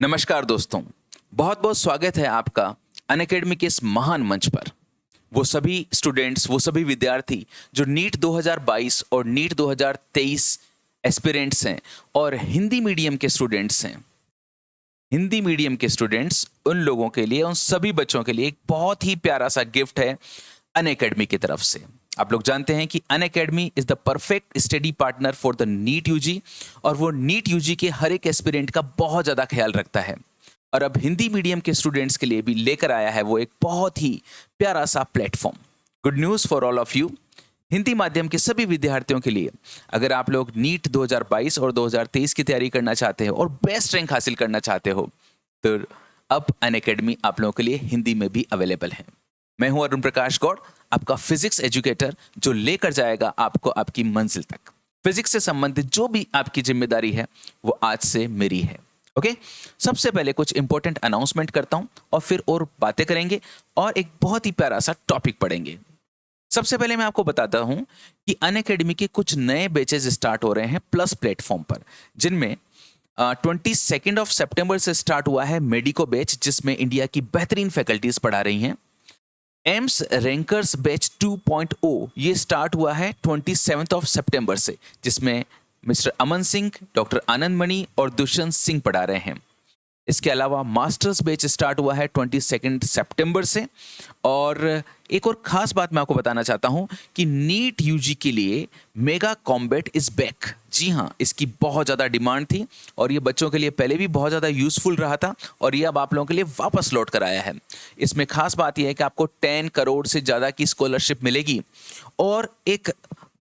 नमस्कार दोस्तों, बहुत बहुत स्वागत है आपका अनअकैडमी के इस महान मंच पर। वो सभी स्टूडेंट्स, वो सभी विद्यार्थी जो नीट 2022 और नीट 2023 एस्पिरेंट्स हैं और हिंदी मीडियम के स्टूडेंट्स हैं। हिंदी मीडियम के स्टूडेंट्स, उन लोगों के लिए, उन सभी बच्चों के लिए एक बहुत ही प्यारा सा गिफ्ट है अनअकैडमी की तरफ से। आप लोग जानते हैं कि Unacademy is the perfect study partner for the NEET UG, और वो नीट यूजी के हर एक एस्पिरेंट का बहुत ज़्यादा ख्याल रखता है। और अब हिंदी मीडियम के स्टूडेंट्स के लिए भी लेकर आया है वो एक बहुत ही प्यारा सा platform. Good news for all of you. Hindi माध्यम के सभी विद्यार्थियों के लिए, अगर आप लोग नीट 2022 और 2023 की तैयारी करना चाहते हो और बेस्ट रैंक हासिल करना चाहते हो, तो अब अनअकैडमी आप लोगों के लिए हिंदी में भी अवेलेबल है। मैं हूं अरुण प्रकाश गौड़, आपका फिजिक्स एजुकेटर, जो लेकर जाएगा आपको आपकी मंजिल तक। फिजिक्स से संबंधित जो भी आपकी जिम्मेदारी है वो आज से मेरी है। ओके, सबसे पहले कुछ इंपॉर्टेंट अनाउंसमेंट करता हूं और फिर और बातें करेंगे और एक बहुत ही प्यारा सा टॉपिक पढ़ेंगे। सबसे पहले मैं आपको बताता हूं कि अनअकैडमी के कुछ नए बैचेस स्टार्ट हो रहे हैं प्लस प्लेटफॉर्म पर, जिनमें 22 ऑफ सितंबर से स्टार्ट हुआ है मेडिको बैच, जिसमें इंडिया की बेहतरीन फैकल्टीज पढ़ा रही हैं। एम्स रैंकर्स बैच 2.0 ये स्टार्ट हुआ है 27 ऑफ सितंबर से, जिसमें मिस्टर अमन सिंह, डॉक्टर आनंद मणि और दुष्यंत सिंह पढ़ा रहे हैं। इसके अलावा मास्टर्स बैच स्टार्ट हुआ है 22 सितंबर से। और एक और खास बात मैं आपको बताना चाहता हूं कि नीट यूजी के लिए मेगा कॉम्बैट इज बैक। जी हां, इसकी बहुत ज़्यादा डिमांड थी और ये बच्चों के लिए पहले भी बहुत ज़्यादा यूजफुल रहा था, और ये अब आप लोगों के लिए वापस लौट कर आया है। इसमें खास बात यह है कि आपको 10 करोड़ से ज़्यादा की स्कॉलरशिप मिलेगी और एक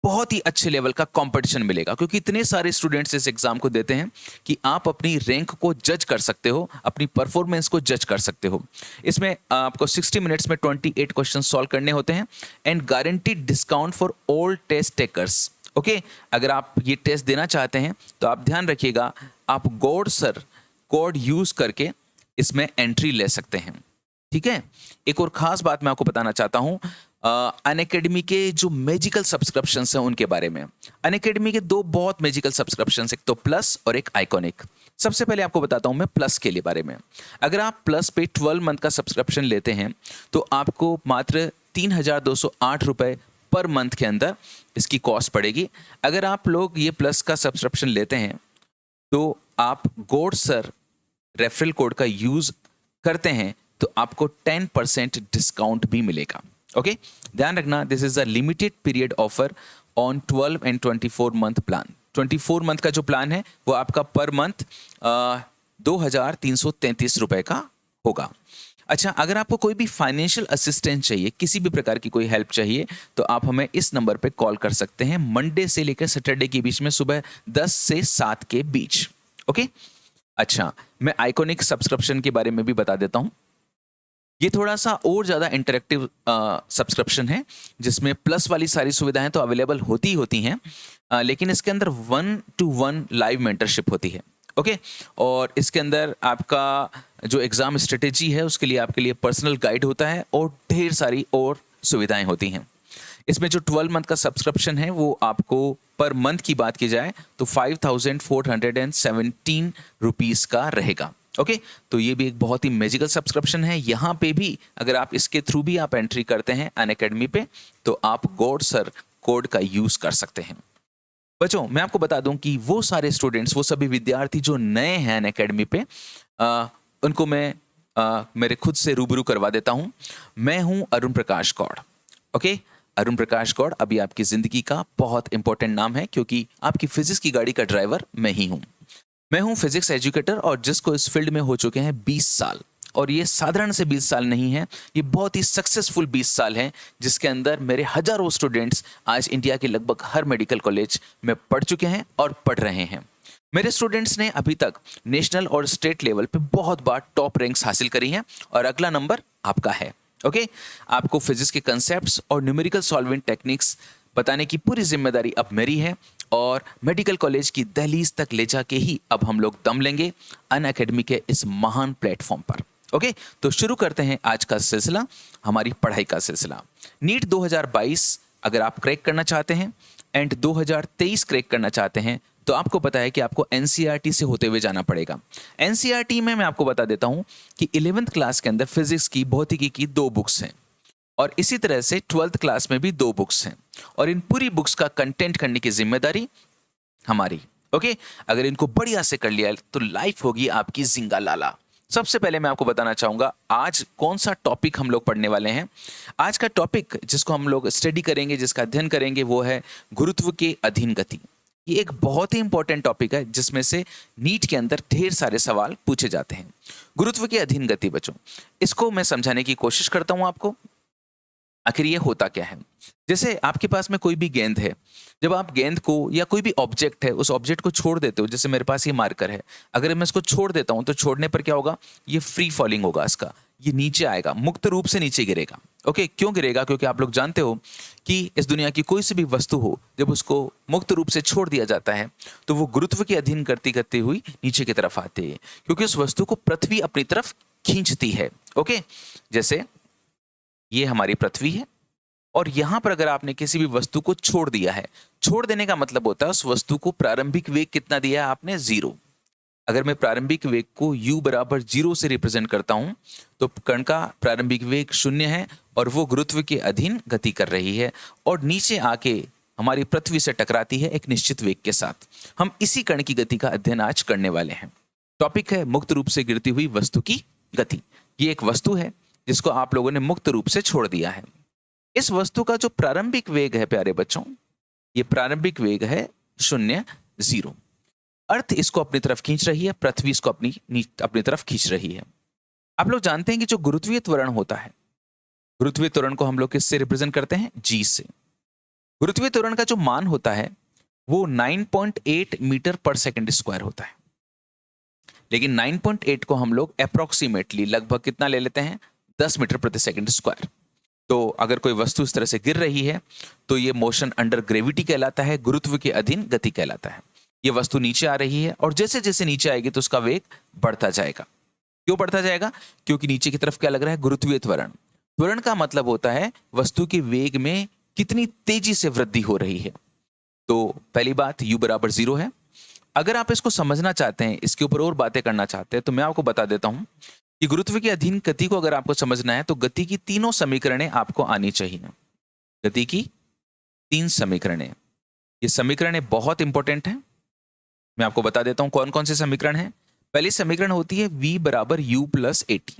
बहुत ही अच्छे लेवल का कंपटीशन मिलेगा, क्योंकि इतने सारे स्टूडेंट्स इस एग्जाम को देते हैं कि आप अपनी रैंक को जज कर सकते हो, अपनी परफॉर्मेंस को जज कर सकते हो। इसमें आपको 60 मिनट्स में 28 क्वेश्चन सॉल्व करने होते हैं and guaranteed discount for all test takers. Okay, अगर आप ये टेस्ट देना चाहते हैं तो आप ध्यान रखिएगा, आप गौड़ सर कोड यूज करके इसमें एंट्री ले सकते हैं। ठीक है, एक और खास बात मैं आपको बताना चाहता हूं अनअकैडमी के जो मैजिकल सब्सक्रिप्शंस हैं उनके बारे में। अनअकैडमी के दो बहुत मैजिकल सब्सक्रिप्शंस, एक तो प्लस और एक आइकॉनिक। सबसे पहले आपको बताता हूं मैं प्लस के लिए बारे में। अगर आप प्लस पे 12 मंथ का सब्सक्रिप्शन लेते हैं तो आपको मात्र 3,208 रुपए पर मंथ के अंदर इसकी कॉस्ट पड़ेगी। अगर आप लोग ये प्लस का सब्सक्रिप्शन लेते हैं तो आप गौड़ सर रेफरल कोड का यूज करते हैं तो आपको 10% डिस्काउंट भी मिलेगा। ओके, ध्यान रखना, this is a limited period offer on 12 and 24 month plan. 24 month का जो प्लान है वो आपका पर मंथ 2,333 रुपए का होगा। अच्छा, अगर आपको कोई भी फाइनेंशियल असिस्टेंस चाहिए, किसी भी प्रकार की कोई हेल्प चाहिए, तो आप हमें इस नंबर पे कॉल कर सकते हैं मंडे से लेकर सैटरडे के बीच में, सुबह 10 से 7 के बीच। ओके, अच्छा, मैं आइकॉनिक सब्सक्रिप्शन के बारे में भी बता देता हूं। ये थोड़ा सा और ज़्यादा इंटरेक्टिव सब्सक्रिप्शन है, जिसमें प्लस वाली सारी सुविधाएं तो अवेलेबल होती ही होती हैं, लेकिन इसके अंदर 1-to-1 लाइव मेंटरशिप होती है। ओके, और इसके अंदर आपका जो एग्ज़ाम स्ट्रेटेजी है उसके लिए आपके लिए पर्सनल गाइड होता है और ढेर सारी और सुविधाएं होती हैं। इसमें जो 12 मंथ का सब्सक्रिप्शन है वो आपको पर मंथ की बात की जाए तो 5,417 रुपीज़ का रहेगा। ओके, तो ये भी एक बहुत ही मैजिकल सब्सक्रिप्शन है। यहाँ पे भी अगर आप इसके थ्रू भी आप एंट्री करते हैं अनअकैडमी पे तो आप गौड़ सर कोड का यूज कर सकते हैं। बच्चों, मैं आपको बता दूं कि वो सारे स्टूडेंट्स, वो सभी विद्यार्थी जो नए हैं अनअकैडमी पे, उनको मैं मेरे खुद से रूबरू करवा देता हूं। मैं हूं अरुण प्रकाश गौड़। ओके, अरुण प्रकाश गौड़ अभी आपकी जिंदगी का बहुत इंपॉर्टेंट नाम है, क्योंकि आपकी फिजिक्स की गाड़ी का ड्राइवर मैं ही हूं। मैं हूं फिजिक्स एजुकेटर और जिसको इस फील्ड में हो चुके हैं 20 साल। और ये साधारण से 20 साल नहीं है, ये बहुत ही सक्सेसफुल 20 साल हैं, जिसके अंदर मेरे हजारों स्टूडेंट्स आज इंडिया के लगभग हर मेडिकल कॉलेज में पढ़ चुके हैं और पढ़ रहे हैं। मेरे स्टूडेंट्स ने अभी तक नेशनल और स्टेट लेवल पे बहुत बार टॉप रैंक्स हासिल करी हैं और अगला नंबर आपका है। ओके, आपको फिजिक्स के कंसेप्ट्स और न्यूमेरिकल सॉल्विंग टेक्निक्स बताने की पूरी जिम्मेदारी अब मेरी है, और मेडिकल कॉलेज की दहलीज तक ले जाके ही अब हम लोग दम लेंगे अनअकैडमी के इस महान प्लेटफॉर्म पर। ओके, तो शुरू करते हैं आज का सिलसिला, हमारी पढ़ाई का सिलसिला। नीट 2022 अगर आप क्रैक करना चाहते हैं एंड 2023 क्रैक करना चाहते हैं तो आपको पता है कि आपको एनसीईआरटी से होते हुए जाना पड़ेगा। एनसीईआरटी में मैं आपको बता देता हूं कि 11th क्लास के अंदर फिजिक्स की, भौतिकी की 2 बुक्स हैं और इसी तरह से 12th क्लास में भी 2 बुक्स हैं और इन पूरी बुक्स का कंटेंट करने की जिम्मेदारी हमारी। ओके, अगर इनको बढ़िया से कर लिया तो लाइफ होगी आपकी जिंगा लाला। सबसे पहले मैं आपको बताना चाहूंगा आज कौन सा टॉपिक हम लोग पढ़ने वाले हैं। आज का टॉपिक जिसको हम लोग स्टडी करेंगे, जिसका अध्ययन करेंगे, वो है गुरुत्व के अधीन गति। ये एक बहुत ही इंपॉर्टेंट टॉपिक है जिसमें से नीट के अंदर ढेर सारे सवाल पूछे जाते हैं। गुरुत्व की अधीन गति बच्चों, इसको मैं समझाने की कोशिश करता हूं आपको। आखिर ये होता क्या है? जैसे आपके पास में कोई भी गेंद है, जब आप गेंद को या कोई भी ऑब्जेक्ट है उस ऑब्जेक्ट को छोड़ देते हो, जैसे मेरे पास ये मार्कर है, अगर मैं इसको छोड़ देता हूं तो छोड़ने पर क्या होगा? ये फ्री फॉलिंग होगा, इसका ये नीचे आएगा, मुक्त रूप से नीचे गिरेगा। ओके, क्यों गिरेगा? क्योंकि आप लोग जानते हो कि इस दुनिया की कोई सी भी वस्तु हो, जब उसको मुक्त रूप से छोड़ दिया जाता है तो वो गुरुत्व के अधीन करती करती हुई नीचे की तरफ आती है, क्योंकि उस वस्तु को पृथ्वी अपनी तरफ खींचती है। ओके, जैसे ये हमारी पृथ्वी है और यहां पर अगर आपने किसी भी वस्तु को छोड़ दिया है, छोड़ देने का मतलब होता है उस वस्तु को प्रारंभिक वेग कितना दिया है आपने? 0। अगर मैं प्रारंभिक वेग को u बराबर 0 से रिप्रेजेंट करता हूं तो कण का प्रारंभिक वेग 0 है और वो गुरुत्व के अधीन गति कर रही है और नीचे आके हमारी पृथ्वी से टकराती है एक निश्चित वेग के साथ। हम इसी कण की गति का अध्ययन आज करने वाले हैं। टॉपिक है मुक्त रूप से गिरती हुई वस्तु की गति। ये एक वस्तु है जिसको आप लोगों ने मुक्त रूप से छोड़ दिया है। इस वस्तु का जो प्रारंभिक वेग है प्यारे बच्चों, ये प्रारंभिक वेग है 0, 0। अर्थ इसको अपनी तरफ खींच रही है, पृथ्वी इसको अपनी तरफ खींच रही है। आप लोग जानते हैं कि जो गुरुत्वीय त्वरण होता है, गुरुत्वीय त्वरण को हम लोग किससे रिप्रेजेंट करते हैं? जी से। गुरुत्वीय त्वरण का जो मान होता है वो 9.8 मीटर पर सेकंड स्क्वायर होता है, लेकिन 9.8 को हम लोग अप्रोक्सीमेटली लगभग कितना ले लेते हैं? 10 मीटर प्रति सेकंड स्क्वायर। तो अगर कोई वस्तु इस तरह से गिर रही है तो ये मोशन अंडर ग्रेविटी कहलाता है, गुरुत्व के अधीन गति कहलाता है। ये वस्तु नीचे आ रही है और जैसे जैसे नीचे आएगी तो उसका वेग बढ़ता जाएगा। क्यों बढ़ता जाएगा? क्योंकि नीचे की तरफ क्या लग रहा है? गुरुत्वीय त्वरण। त्वरण का मतलब होता है वस्तु के वेग में कितनी तेजी से वृद्धि हो रही है। तो पहली बात u बराबर 0 है। अगर आप इसको समझना चाहते हैं, इसके ऊपर और बातें करना चाहते हैं, तो मैं आपको बता देता हूं कि गुरुत्व की अधीन गति को अगर आपको समझना है तो गति की तीनों समीकरणें आपको आनी चाहिए। गति की 3 समीकरणें, ये समीकरणें बहुत इंपॉर्टेंट हैं। मैं आपको बता देता हूं कौन कौन से समीकरण हैं। पहली समीकरण होती है v बराबर u प्लस at।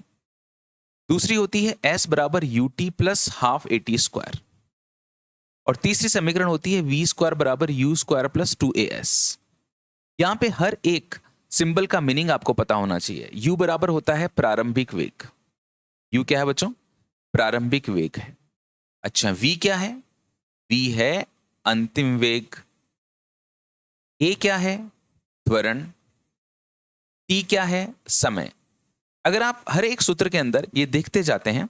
दूसरी होती है s बराबर ut plus half at square. और तीसरी समीकरण होती है v स्क्वायर बराबर u स्क्वायर प्लस 2as। यहां पे हर एक सिंबल का मीनिंग आपको पता होना चाहिए। u बराबर होता है प्रारंभिक वेग। u क्या है बच्चों? प्रारंभिक वेग है। अच्छा, v क्या है? v है अंतिम वेग। a क्या है? त्वरण। t क्या है? समय। अगर आप हर एक सूत्र के अंदर ये देखते जाते हैं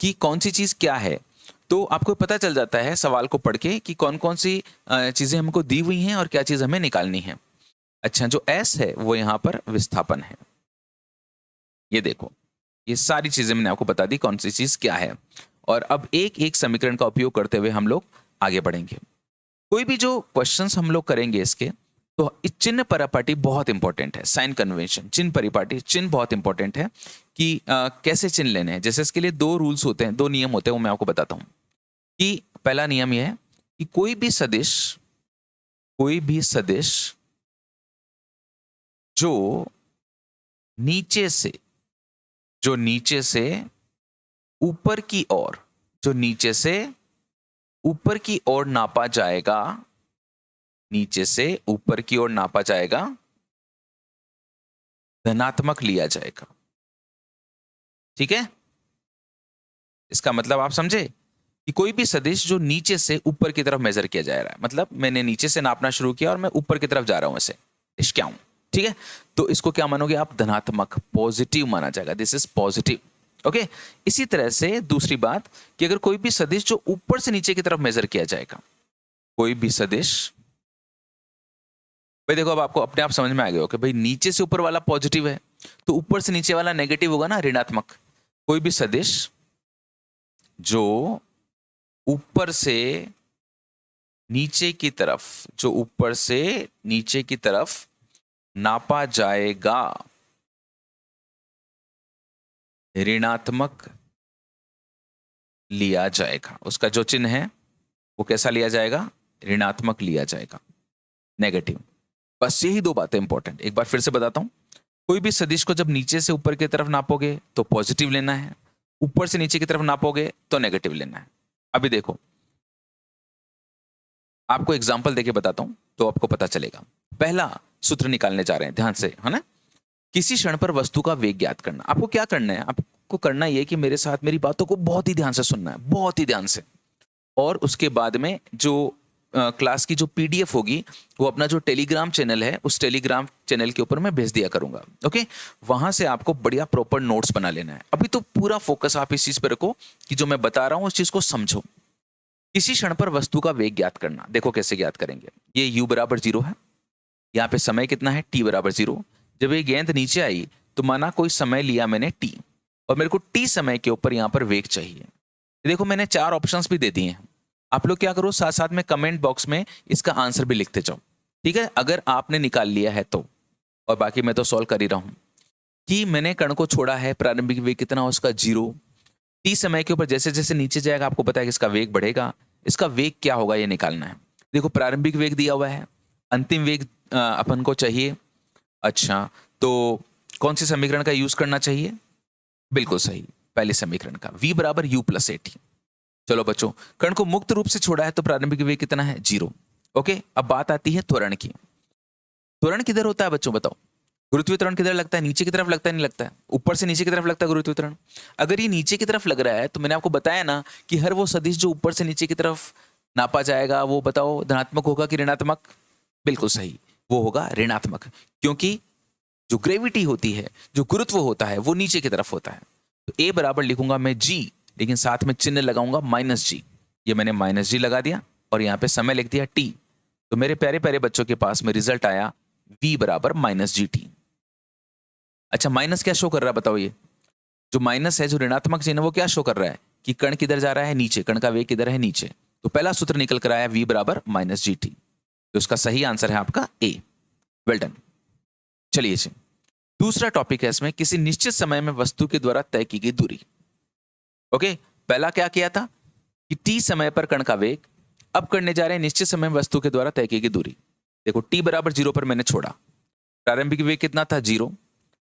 कि कौन सी चीज क्या है, तो आपको पता चल जाता है सवाल को पढ़ के कि कौन कौन सी चीजें हमको दी हुई हैं और क्या चीज हमें निकालनी है। अच्छा, जो s है वो यहां पर विस्थापन है। ये देखो, ये सारी चीजें मैंने आपको बता दी कौन सी चीज क्या है। और अब एक एक समीकरण का उपयोग करते हुए हम लोग आगे बढ़ेंगे। कोई भी जो क्वेश्चंस हम लोग करेंगे इसके, तो चिन्ह परिपाटी बहुत इंपॉर्टेंट है। साइन कन्वेंशन, चिन्ह परिपाटी, चिन्ह बहुत इंपॉर्टेंट है कि कैसे चिन्ह लेने हैं। जैसे इसके लिए 2 रूल्स होते हैं, 2 नियम होते हैं, वो मैं आपको बताता हूं। कि पहला नियम यह है कि कोई भी सदिश जो नीचे से ऊपर की ओर, जो नीचे से ऊपर की ओर नापा जाएगा, नीचे से ऊपर की ओर नापा जाएगा, धनात्मक लिया जाएगा। ठीक है? इसका मतलब आप समझे कि कोई भी सदिश जो नीचे से ऊपर की तरफ मेजर किया जा रहा है, मतलब मैंने नीचे से नापना शुरू किया और मैं ऊपर की तरफ जा रहा हूं, ऐसे क्या हूं, ठीक है? तो इसको क्या मानोगे आप? धनात्मक, पॉजिटिव माना जाएगा। This is positive. ओके, इसी तरह से दूसरी बात कि अगर कोई भी सदिश जो ऊपर से नीचे की तरफ मेजर किया जाएगा, कोई भी सदिश, भाई देखो अब आपको अपने आप समझ में आ गया हो कि भाई नीचे से ऊपर वाला पॉजिटिव है तो ऊपर से नीचे वाला नेगेटिव होगा ना, ऋणात्मक। कोई भी सदिश जो ऊपर से नीचे की तरफ, जो ऊपर से नीचे की तरफ नापा जाएगा, ऋणात्मक लिया जाएगा। उसका जो चिन्ह है वो कैसा लिया जाएगा? ऋणात्मक लिया जाएगा, नेगेटिव। बस यही दो बातें इंपॉर्टेंट। एक बार फिर से बताता हूं, कोई भी सदिश को जब नीचे से ऊपर की तरफ नापोगे तो पॉजिटिव लेना है, ऊपर से नीचे की तरफ नापोगे तो नेगेटिव लेना है। अभी देखो, आपको एग्जाम्पल देके बताता हूं तो आपको पता चलेगा। पहला सूत्र निकालने जा रहे हैं, ध्यान से, है ना। किसी क्षण पर वस्तु का वेग ज्ञात करना। आपको क्या करना है? आपको करना यह कि मेरे साथ मेरी बातों को बहुत ही ध्यान से सुनना है, बहुत ही ध्यान से। और उसके बाद में जो क्लास की जो पीडीएफ होगी वो अपना जो टेलीग्राम चैनल है, उस टेलीग्राम चैनल के ऊपर मैं भेज दिया करूंगा। ओके, वहां से आपको बढ़िया प्रॉपर नोट्स बना लेना है। अभी तो पूरा फोकस आप इस चीज पर रखो कि जो मैं बता रहा हूं उस चीज को समझो। किसी क्षण पर वस्तु का वेग ज्ञात करना। देखो कैसे ज्ञात करेंगे। ये u बराबर 0 है, यहाँ पे समय कितना है? t बराबर 0। जब ये गेंद नीचे आई तो माना कोई समय लिया मैंने t, और मेरे को t समय के ऊपर यहाँ पर वेग चाहिए। देखो मैंने 4 ऑप्शंस भी दे दिए हैं। आप लोग क्या करो, साथ साथ में कमेंट बॉक्स में इसका आंसर भी लिखते जाओ, ठीक है, अगर आपने निकाल लिया है तो। और बाकी मैं तो सॉल्व कर ही रहा हूं कि मैंने कण को छोड़ा है, प्रारंभिक वेग कितना, उसका 0। t समय के ऊपर जैसे जैसे नीचे जाएगा आपको पता है कि इसका वेग बढ़ेगा। इसका वेग क्या होगा ये निकालना है। देखो प्रारंभिक वेग दिया हुआ है, अंतिम वेग अपन को चाहिए। अच्छा, तो कौन सी समीकरण का यूज करना चाहिए? बिल्कुल सही, पहले समीकरण का, v बराबर u प्लस at। चलो बच्चों, कण को मुक्त रूप से छोड़ा है तो प्रारंभिक वेग कितना है? 0। ओके, अब बात आती है त्वरण की। त्वरण किधर होता है बच्चों, बताओ? गुरुत्वीय त्वरण किधर लगता है? नीचे की तरफ लगता है, नहीं लगता है? ऊपर से नीचे की तरफ लगता है गुरुत्वीय त्वरण। अगर ये नीचे की तरफ लग रहा है तो मैंने आपको बताया ना कि हर वो सदिश जो ऊपर से नीचे की तरफ नापा जाएगा वो बताओ धनात्मक होगा कि ऋणात्मक? बिल्कुल सही, वो होगा ऋणात्मक, क्योंकि जो ग्रेविटी होती है, जो गुरुत्व होता है, वो नीचे की तरफ होता है। तो ए बराबर लिखूंगा मैं g, लेकिन साथ में चिन्ह लगाऊंगा -g। ये मैंने -g लगा दिया और यहाँ पे समय लिख दिया t। तो मेरे प्यारे प्यारे बच्चों के पास में रिजल्ट आया v बराबर -gt। अच्छा, माइनस क्या शो कर रहा है बताओ? ये जो माइनस है, जो ऋणात्मक चिन्ह, वो क्या शो कर रहा है कि कण किधर जा रहा है? नीचे। कण का वेग किधर है? नीचे। तो पहला सूत्र निकल कर आया v बराबर -gt। तो उसका सही आंसर है आपका ए। Well done. चलिए जी, दूसरा टॉपिक है इसमें, किसी निश्चित समय में वस्तु के द्वारा तय की गई दूरी। ओके, पहला क्या किया था कि t समय पर कण का वेग। अब करने जा रहे हैं निश्चित समय में वस्तु के द्वारा तय की गई दूरी। देखो t बराबर 0 पर मैंने छोड़ा, प्रारंभिक वेग कितना था? 0।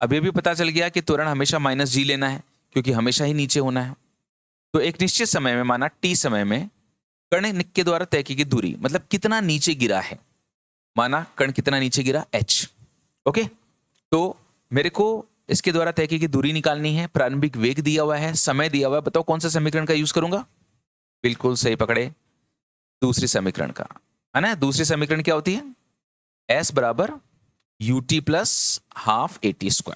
अब ये भी पता चल गया कि त्वरण हमेशा -g लेना है, क्योंकि हमेशा ही नीचे होना है। तो एक निश्चित समय में, माना t समय में, कण के द्वारा तय की गई दूरी, मतलब कितना नीचे गिरा है। माना कण कितना नीचे गिरा? h। ओके, तो मेरे को इसके द्वारा तय की गई दूरी निकालनी है। प्रारंभिक वेग दिया हुआ है, समय दिया हुआ है। बताओ कौन सा समीकरण का यूज करूंगा? बिल्कुल सही पकड़े, दूसरी समीकरण का, है ना। दूसरी समीकरण क्या होती है? s बराबर ut प्लस हाफ at²।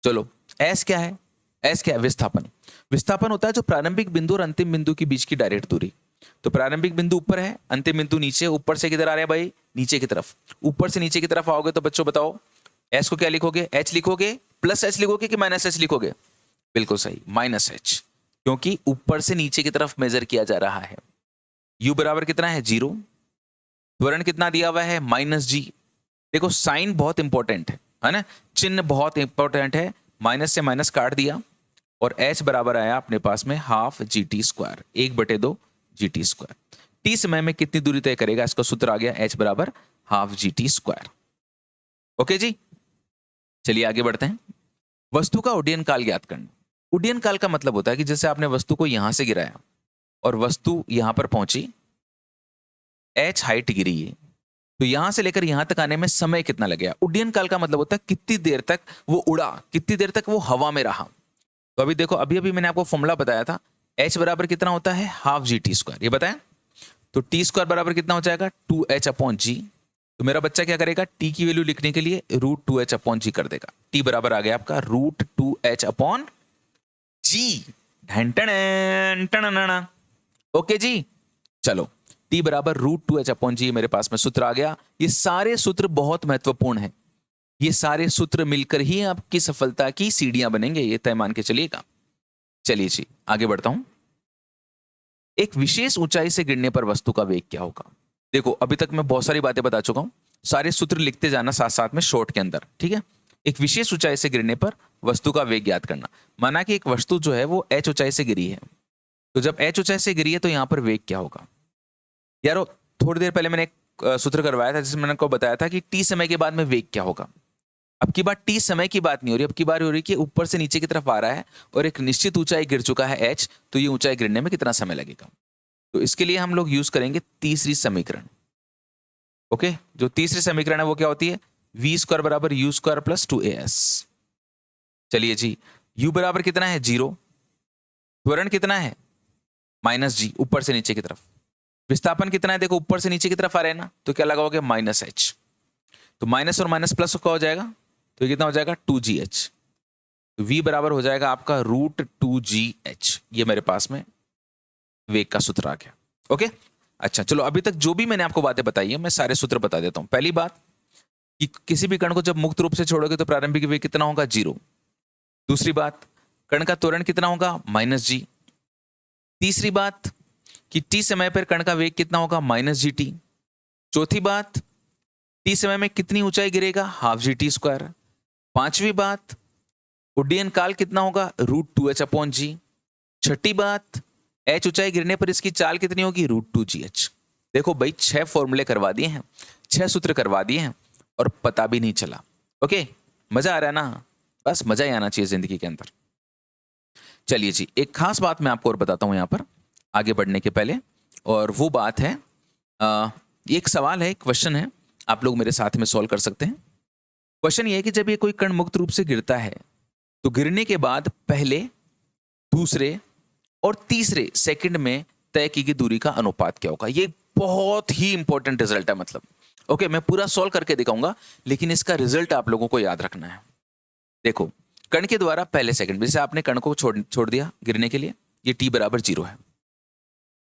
चलो, s क्या है? s क्या है? विस्थापन। विस्थापन होता है जो प्रारंभिक बिंदु और अंतिम बिंदु के बीच की डायरेक्ट दूरी। तो प्रारंभिक बिंदु ऊपर है, अंतिम बिंदु नीचे। ऊपर से किधर आ रहे हैं भाई? नीचे की तरफ। ऊपर से नीचे की तरफ आओगे तो बच्चों बताओ s को क्या लिखोगे? h लिखोगे, प्लस h लिखोगे कि -h लिखोगे? बिल्कुल सही, -h, क्योंकि ऊपर से नीचे की तरफ मेजर किया जा रहा है। u बराबर कितना है? 0। त्वरण कितना दिया हुआ है? -g। देखो साइन बहुत इंपॉर्टेंट है ना, चिन्ह बहुत इंपॉर्टेंट है। माइनस से माइनस काट दिया और h बराबर आया अपने पास में हाफ gt², 1/2 gt²। t समय में कितनी दूरी तय करेगा? इसका सूत्र आ गया h बराबर हाफ gt²। ओके जी, चलिए आगे बढ़ते हैं। वस्तु का उड्डयन काल ज्ञात करना। उड्डयन काल का मतलब होता है कि जैसे आपने वस्तु को यहां से गिराया और वस्तु यहां पर पहुंची, h हाइट गिरी है, तो यहां से लेकर यहां तक आने में समय कितना लगेगा। उड्डयन काल का मतलब होता है कितनी देर तक वो उड़ा, कितनी देर तक वो हवा में रहा। तो अभी देखो, अभी अभी मैंने आपको फॉर्मूला बताया था, h बराबर कितना होता है? Half gt²। ये बताया, तो t² बराबर कितना हो जाएगा? 2h/g। तो मेरा बच्चा क्या करेगा? t की वैल्यू लिखने के लिए √2h/g कर देगा। t बराबर आ गया आपका √2h/g। ओके जी, चलो, t बराबर √2h/g मेरे पास में सूत्र आ गया। ये सारे सूत्र बहुत महत्वपूर्ण हैं। ये सारे सूत्र मिलकर ही आपकी सफलता की सीढ़ियां बनेंगे, ये तय मान के चलिएगा। चलिए जी, आगे बढ़ता हूं। एक विशेष ऊंचाई से गिरने पर वस्तु का वेग क्या होगा? देखो अभी तक मैं बहुत सारी बातें बता चुका हूं, सारे सूत्र लिखते जाना साथ साथ में शॉर्ट के अंदर, ठीक है। एक विशेष ऊंचाई से गिरने पर वस्तु का वेग ज्ञात करना। माना कि एक वस्तु जो है वो h ऊंचाई से गिरी है, तो जब h ऊंचाई से गिरी है तो यहाँ पर वेग क्या होगा? यारो थोड़ी देर पहले मैंने एक सूत्र करवाया था जिसमें मैंने आपको बताया था कि t समय के बाद में वेग क्या होगा। अब की बार t समय की बात नहीं हो रही, अब की बार हो रही कि ऊपर से नीचे की तरफ आ रहा है और एक निश्चित ऊंचाई गिर चुका है h, तो ये ऊंचाई गिरने में कितना समय लगेगा। तो इसके लिए हम लोग यूज करेंगे तीसरी समीकरण। ओके, जो तीसरी समीकरण है वो क्या होती है? v स्क्वायर बराबर u स्क्वायर प्लस 2as। चलिए जी, u बराबर कितना है? 0। त्वरण कितना है? -g, ऊपर से नीचे की तरफ। विस्थापन कितना है? देखो ऊपर से नीचे की तरफ आ रहे हैं ना, तो क्या लगाओगे? -h। तो माइनस और माइनस प्लस क्या हो जाएगा? तो ये कितना हो जाएगा? 2gh। तो v बराबर हो जाएगा आपका √2gh। ये मेरे पास में वेग का सूत्र आ गया। ओके, अच्छा चलो, अभी तक जो भी मैंने आपको बातें बताई है मैं सारे सूत्र बता देता हूं। पहली बात कि किसी भी कण को जब मुक्त रूप से छोड़ोगे तो प्रारंभिक वेग कितना होगा? 0। दूसरी बात, कण का त्वरण कितना होगा? -g। तीसरी बात कि t समय पर कण का वेग कितना होगा? -gt। चौथी बात, t समय में कितनी ऊंचाई गिरेगा? ½ g t²। पांचवी बात, उड्डयन काल कितना होगा? √2h/g। छठी बात, h ऊंचाई गिरने पर इसकी चाल कितनी होगी? √2gh। देखो भाई 6 फॉर्मूले करवा दिए हैं, 6 सूत्र करवा दिए हैं और पता भी नहीं चला। ओके, मजा आ रहा है ना? बस मजा ही आना चाहिए जिंदगी के अंदर। चलिए जी, एक खास बात मैं आपको और बताता हूं यहां पर आगे बढ़ने के पहले, और वो बात है एक सवाल है, एक क्वेश्चन है, आप लोग मेरे साथ में सॉल्व कर सकते हैं। क्वेश्चन ये है कि जब ये कोई कण मुक्त रूप से गिरता है तो गिरने के बाद पहले, दूसरे और तीसरे सेकंड में तय की गई दूरी का अनुपात क्या होगा? ये बहुत ही इंपॉर्टेंट रिजल्ट है। मतलब ओके, मैं पूरा सॉल्व करके दिखाऊंगा, लेकिन इसका रिजल्ट आप लोगों को याद रखना है। देखो, कण के द्वारा पहले सेकंड में, जैसे आपने कण को छोड़ दिया गिरने के लिए, ये t बराबर 0 है।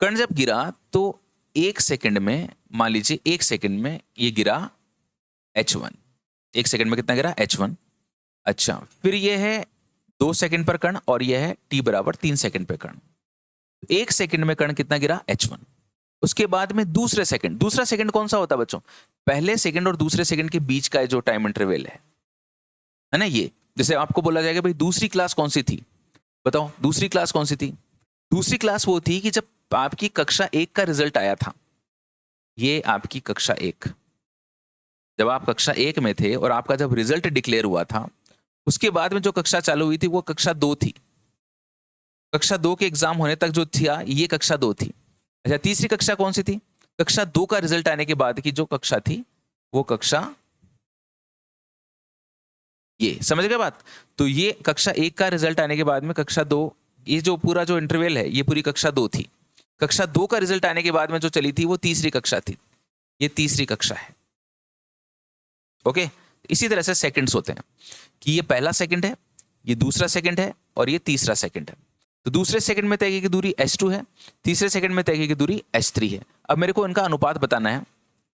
कण जब गिरा तो 1 सेकंड में, मान लीजिए 1 सेकंड में ये गिरा h1। 1 सेकंड में कितना गिरा? h1। अच्छा, फिर ये है 2 सेकंड पर कण और ये है t बराबर 3 सेकंड पर कण। 1 सेकंड में कण कितना गिरा? h1। उसके बाद में दूसरा सेकंड कौन सा होता है बच्चों? पहले सेकंड और दूसरे सेकंड के बीच का जो टाइम इंटरवल है ना, ये जैसे आपको बोला जाएगा भाई दूसरी क्लास कौन सी थी? बताओ दूसरी क्लास कौन सी थी? दूसरी क्लास वो थी कि जब आपकी कक्षा 1 का रिजल्ट आया था। ये आपकी कक्षा 1, जब आप कक्षा 1 में थे और आपका जब रिजल्ट डिक्लेयर हुआ था, उसके बाद में जो कक्षा चालू हुई थी वो कक्षा 2 थी। कक्षा 2 के एग्जाम होने तक जो था ये कक्षा 2 थी। अच्छा, तीसरी कक्षा कौन सी थी? कक्षा 2 का रिजल्ट आने के बाद की जो कक्षा थी वो कक्षा, ये समझ गए बात? तो ये कक्षा 1 का रिजल्ट आने के बाद में कक्षा 2, ये जो पूरा जो इंटरवल है ये पूरी कक्षा 2 थी। कक्षा 2 का रिजल्ट आने के बाद में जो चली थी वो तीसरी कक्षा थी। ये तीसरी कक्षा है। ओके, इसी तरह से सेकंड्स होते हैं कि ये पहला सेकंड है, ये दूसरा सेकंड है और ये तीसरा सेकंड है। तो दूसरे सेकंड में तय की दूरी h2 है, तीसरे सेकंड में तय की दूरी h3 है। अब मेरे को इनका अनुपात बताना है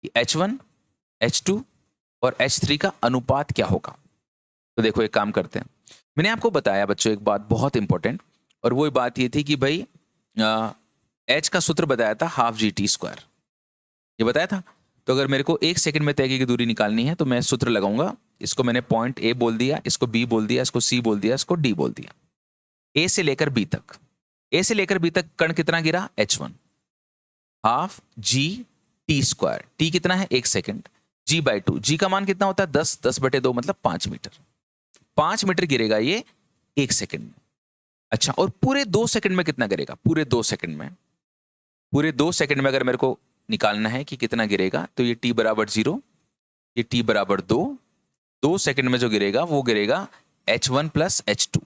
कि h1, h2 और h3 का अनुपात क्या होगा। तो देखो एक काम करते हैं, मैंने आपको बताया बच्चों एक बात बहुत इंपॉर्टेंट, और वो बात ये थी कि भाई h का सूत्र बताया था ½ g t², ये बताया था। तो अगर मेरे को 1 सेकंड में तय की दूरी निकालनी है तो मैं सूत्र लगाऊंगा। इसको मैंने पॉइंट A बोल दिया, इसको B बोल दिया, इसको C बोल दिया, इसको D बोल दिया। A से लेकर B तक, A से लेकर B तक कण कितना गिरा? h1, ½ g t²। t कितना है? 1 सेकंड। g/2, g का मान कितना होता है? 10/2 मतलब 5 मीटर। 5 मीटर गिरेगा ये 1 सेकंड में। अच्छा, और पूरे 2 सेकंड में कितना गिरेगा? पूरे 2 सेकंड में, पूरे 2 सेकंड में अगर मेरे को निकालना है कि कितना गिरेगा, तो ये t बराबर 0, ये t बराबर 2, 2 सेकंड में जो गिरेगा वो गिरेगा h1 प्लस h2।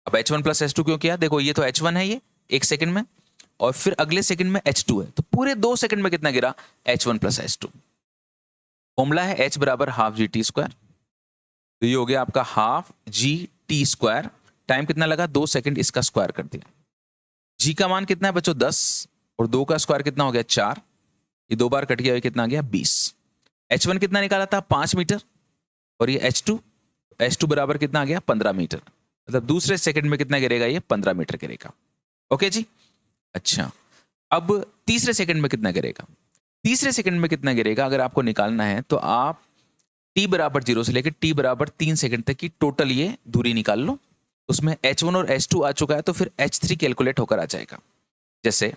अब h1 प्लस h2 क्यों किया? देखो ये तो h1 है, ये 1 सेकंड में, और फिर अगले सेकंड में h2 है, तो पूरे 2 सेकंड में कितना गिरा? h1 plus h2। फॉर्मूला है h बराबर ½ g t²। तो ये हो गया आपका ½ g t²। टाइम कितना लगा? 2 सेकंड, इसका स्क्वायर कर दिया। g का मान कितना है बच्चों? 10, और 2 का स्क्वायर कितना हो गया? 4। ये 2 बार कट गया, ये कितना आ गया? 20। h1 कितना निकाला था? 5 मीटर, और ये h2 बराबर कितना आ गया? 15 मीटर। मतलब दूसरे सेकंड में कितना गिरेगा? ये 15 मीटर गिरेगा। ओके जी, अच्छा अब तीसरे सेकंड में कितना गिरेगा? तीसरे सेकंड में कितना गिरेगा अगर आपको निकालना है तो आप t बराबर 0 से लेकर t बराबर 3 सेकंड तक की टोटल ये दूरी निकाल लो। उसमें h1 और h2 आ चुका है तो फिर h3 कैलकुलेट होकर आ जाएगा। जैसे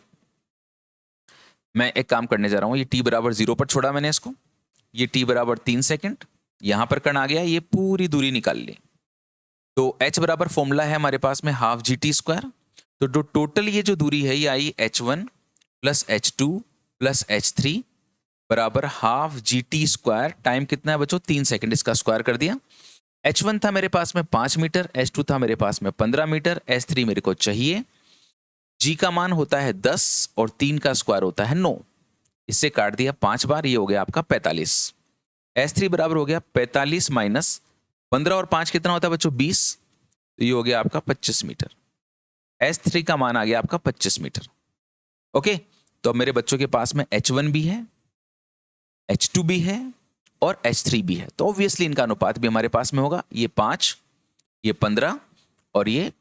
मैं एक काम करने जा रहा हूं, ये t बराबर 0 पर छोड़ा मैंने इसको, ये t बराबर 3 सेकंड, यहां पर कण आ गया, ये पूरी दूरी निकाल ली। तो h बराबर फॉर्मूला है हमारे पास में हाफ जी टी स्क्वायर। तो जो टोटल ये जो दूरी है ये आई h1 plus h2 plus h3 बराबर half G T square. Time कितना है बच्चों? 3 सेकंड। इसका स्क्वायर कर दिया। h1 था मेरे पास में 5 मीटर, h2 था मेरे पास में 15 मीटर, h3 मेरे को चाहिए। g का मान होता है 10 और 3 का स्क्वायर होता है 9। इससे काट दिया 5 बार, ये हो गया आपका 45। h3 बराबर हो गया 45 माइनस 15 और 5 कितना होता है बच्चों? 20। तो ये हो गया आपका 25 मीटर। h3 का मान आ गया आपका 25 मीटर। ओके, तो अब मेरे बच्चों के पास में h1 भी है, h2 भी है और h3 भी है। तो ऑब्वियसली इनका अनुपात भी हमारे पास में होगा। ये 5, ये 15 और ये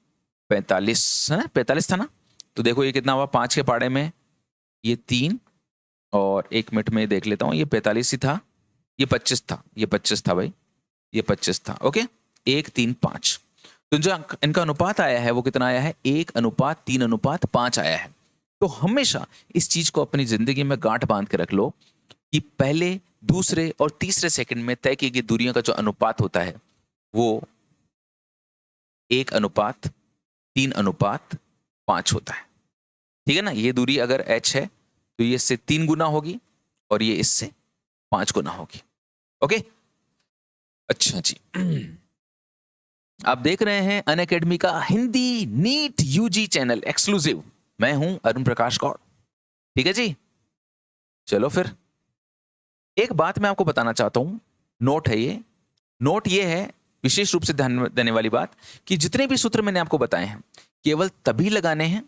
45 है ना? 45 था ना? तो देखो ये कितना हुआ 5 के पाड़े में, ये 3 और 1 मिनट में देख लेता हूं, ये 45 ही था, ये 25 था, ये 25 था भाई, ये 25 था। ओके, 1 3 5। तो जो इनका अनुपात आया है वो कितना आया है? 1:3:5 आया है। तो हमेशा इस चीज को अपनी जिंदगी में गांठ बांध के रख लो कि पहले, दूसरे और तीसरे सेकंड में तय की गई दूरियों का जो अनुपात होता है वो 1:3:5 होता है। ठीक है ना? ये दूरी अगर h है तो ये इससे 3 गुना होगी और ये इससे 5 गुना होगी। ओके, अच्छा जी। आप देख रहे हैं अनअकैडमी का Hindi NEET UG channel exclusive. मैं हूं अरुण प्रकाश कौर। ठीक है जी, चलो फिर एक बात मैं आपको बताना चाहता हूं। नोट है ये, नोट ये है विशेष रूप से ध्यान देने वाली बात कि जितने भी सूत्र मैंने आपको बताए हैं केवल तभी लगाने हैं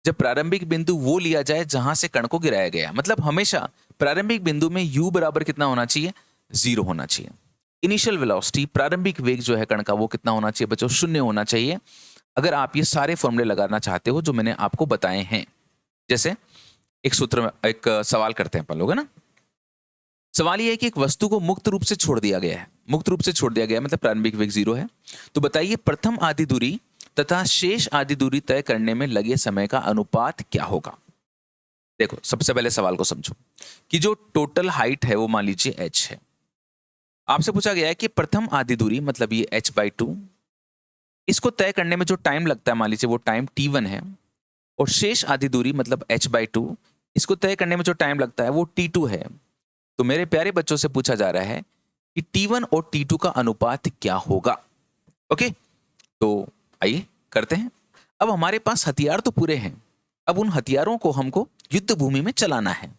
जब प्रारंभिक बिंदु वो लिया जाए जहां से कण को गिराया गया। मतलब हमेशा प्रारंभिक बिंदु में u बराबर कितना होना चाहिए? 0 होना चाहिए। इनिशियल वेलोसिटी, प्रारंभिक वेग जो है कण का, वो कितना होना चाहिए बच्चों? 0 होना चाहिए। अगर आप ये सारे फॉर्मूले लगाना चाहते हो जो मैंने आपको बताए हैं। जैसे एक सूत्र में एक सवाल करते हैं अपन लोग, है ना? सवाल ये है कि एक वस्तु को मुक्त रूप से छोड़ दिया गया है। मुक्त रूप से छोड़ दिया गया मतलब प्रारंभिक वेग 0 है। तो बताइए प्रथम आधी दूरी तथा शेष आधी दूरी तय करने में लगे समय का अनुपात क्या होगा? देखो, सबसे पहले सवाल को समझो कि जो टोटल हाइट है वो मान लीजिए h है। आपसे पूछा गया है कि प्रथम आधी दूरी मतलब ये h/2, इसको तय करने में जो टाइम लगता है मान लीजिए वो टाइम t1 है, और शेष आधी दूरी मतलब h/2, इसको तय करने में जो टाइम लगता है वो t2 है। तो मेरे प्यारे बच्चों से पूछा जा रहा है कि t1 और t2 का अनुपात क्या होगा? ओके, तो आइए करते हैं। अब हमारे पास हथियार तो पूरे हैं, अब उन हथियारों को हमको युद्ध भूमि में चलाना है।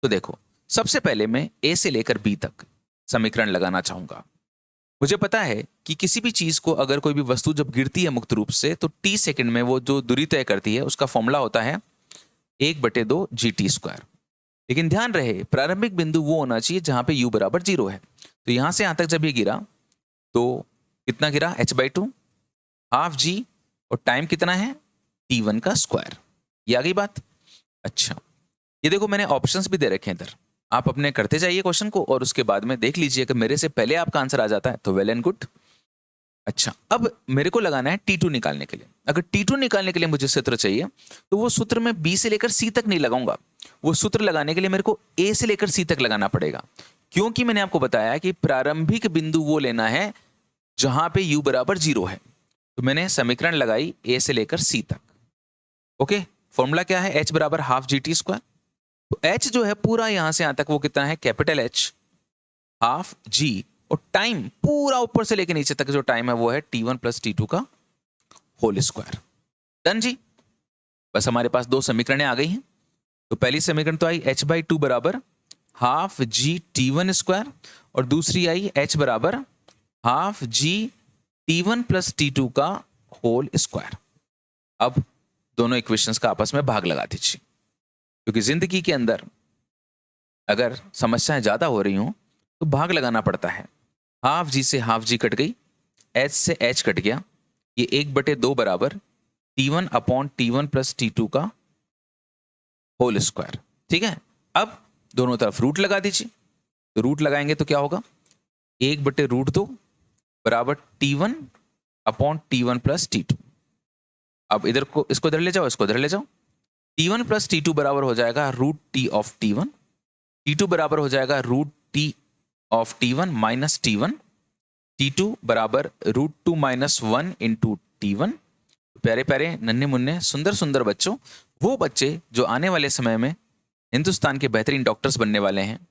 तो देखो, सबसे पहले मैं ए से लेकर बी तक समीकरण लगाना चाहूंगा। मुझे पता है कि किसी भी चीज को, अगर कोई भी वस्तु जब गिरती है मुक्त रूप से, तो टी सेकंड में वो जो दूरी तय करती है उसका फॉर्मूला होता है 1/2 g_t²। लेकिन ध्यान रहे प्रारंभिक बिंदु वो होना चाहिए जहां पे u बराबर 0 है। तो यहां से यहां तक जब ये गिरा तो कितना गिरा? h/2 हाफ जी, और टाइम कितना है? t1 का स्क्वायर। ये आ गई बात। अच्छा, ये देखो मैंने ऑप्शंस भी दे रखे हैं इधर, आप अपने करते जाइए क्वेश्चन को और उसके बाद में देख लीजिए कि मेरे से पहले आपका आंसर आ जाता है तो वेल एंड गुड। अच्छा, अब मेरे को लगाना है t2 निकालने के लिए। अगर t2 निकालने के लिए मुझे सूत्र चाहिए तो वो सूत्र मैं b से लेकर c तक नहीं लगाऊंगा। वो सूत्र लगाने के लिए मेरे को a से लेकर c तक लगाना पड़ेगा, क्योंकि मैंने आपको बताया कि प्रारंभिक बिंदु वो लेना है जहां पे u बराबर 0 है। तो मैंने समीकरण लगाई a से लेकर c तक। ओके, फॉर्मूला क्या है? h बराबर हाफ g_t²। तो h जो है पूरा यहां से यहां तक वो कितना है? कैपिटल H हाफ g, और टाइम पूरा ऊपर से लेकर नीचे तक जो टाइम है वो है t1 प्लस t2 का होल स्क्वायर। डन जी। बस हमारे पास दो समीकरणें आ गई हैं। तो पहली समीकरण तो आई h/2 बराबर हाफ g t1², और दूसरी आई h बराबर half g t1 plus t2 का होल स्क्वायर। अब दोनों इक्वेशंस का आपस में भाग लगा दीजिए, क्योंकि जिंदगी के अंदर अगर समस्याएं ज्यादा हो रही हों तो भाग लगाना पड़ता है। हाफ जी से हाफ जी कट गई, h से h कट गया, ये 1/2 बराबर t1 upon t1 plus t2 का होल स्क्वायर। ठीक है, अब दोनों तरफ रूट लगा दीजिए। तो रूट लगाएंगे तो क्या होगा, 1/√2 बराबर T1 upon T1 plus T2। अब इधर को, इसको इधर ले जाओ, इसको इधर ले जाओ। T1 प्लस T2 बराबर हो जाएगा √T ऑफ T1। T2 बराबर हो जाएगा √T of T1 minus T1। T2 बराबर √2 माइनस 1 इंटू T1। प्यारे प्यारे नन्हे मुन्ने सुंदर सुंदर बच्चों, वो बच्चे जो आने वाले समय में हिंदुस्तान के बेहतरीन डॉक्टर्स बनने वाले हैं,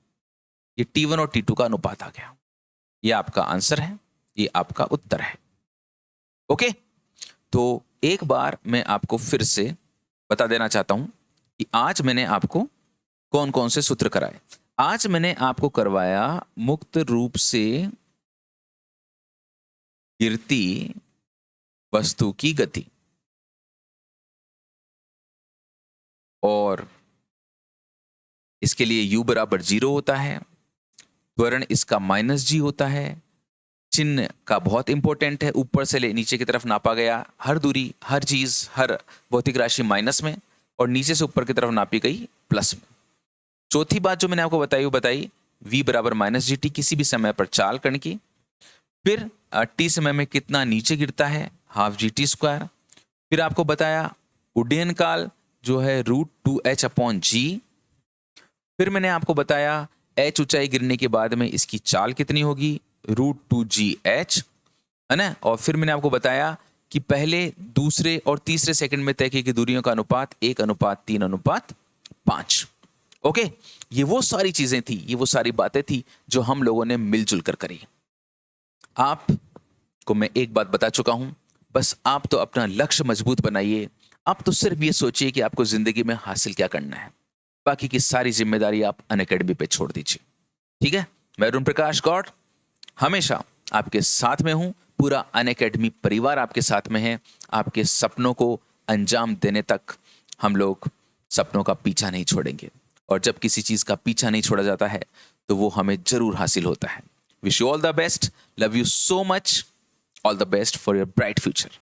ये T1 और T2 का अनुपात आ गया। ये आपका आंसर है, ये आपका उत्तर है। ओके, तो एक बार मैं आपको फिर से बता देना चाहता हूं कि आज मैंने आपको कौन कौन से सूत्र कराए। आज मैंने आपको करवाया मुक्त रूप से गिरती वस्तु की गति, और इसके लिए u बराबर 0 होता है, त्वरण इसका -g होता है, चिन्ह का बहुत इंपॉर्टेंट है, ऊपर से ले नीचे की तरफ नापा गया हर दूरी, हर चीज, हर भौतिक राशि माइनस में, और नीचे से ऊपर की तरफ नापी गई प्लस में। चौथी बात जो मैंने आपको बताई वो बताई v बराबर -gt किसी भी समय पर चाल कण की, फिर t समय में कितना नीचे गिरता है, हाफ GT²। फिर आपको बताया उड्डयन काल जो है √2h अपॉन g। फिर मैंने आपको बताया h ऊंचाई गिरने के बाद में इसकी चाल कितनी होगी, √2gh, है ना। और फिर मैंने आपको बताया कि पहले, दूसरे और तीसरे सेकंड में तय की गई दूरियों का अनुपात 1:3:5। ओके, ये वो सारी चीजें थी, ये वो सारी बातें थी जो हम लोगों ने मिलजुल कर करी। आपको मैं एक बात बता चुका हूं, बस आप तो अपना लक्ष्य मजबूत बनाइए। आप तो सिर्फ ये सोचिए कि आपको जिंदगी में हासिल क्या करना है, बाकी की सारी जिम्मेदारी आप अनअकैडमी पे छोड़ दीजिए। ठीक है, मैं अरुण प्रकाश गौड़ हमेशा आपके साथ में हूं, पूरा अनअकैडमी परिवार आपके साथ में है। आपके सपनों को अंजाम देने तक हम लोग सपनों का पीछा नहीं छोड़ेंगे, और जब किसी चीज का पीछा नहीं छोड़ा जाता है तो वो हमें जरूर हासिल होता है। Wish you all the best, love you so much, all the best for your bright future.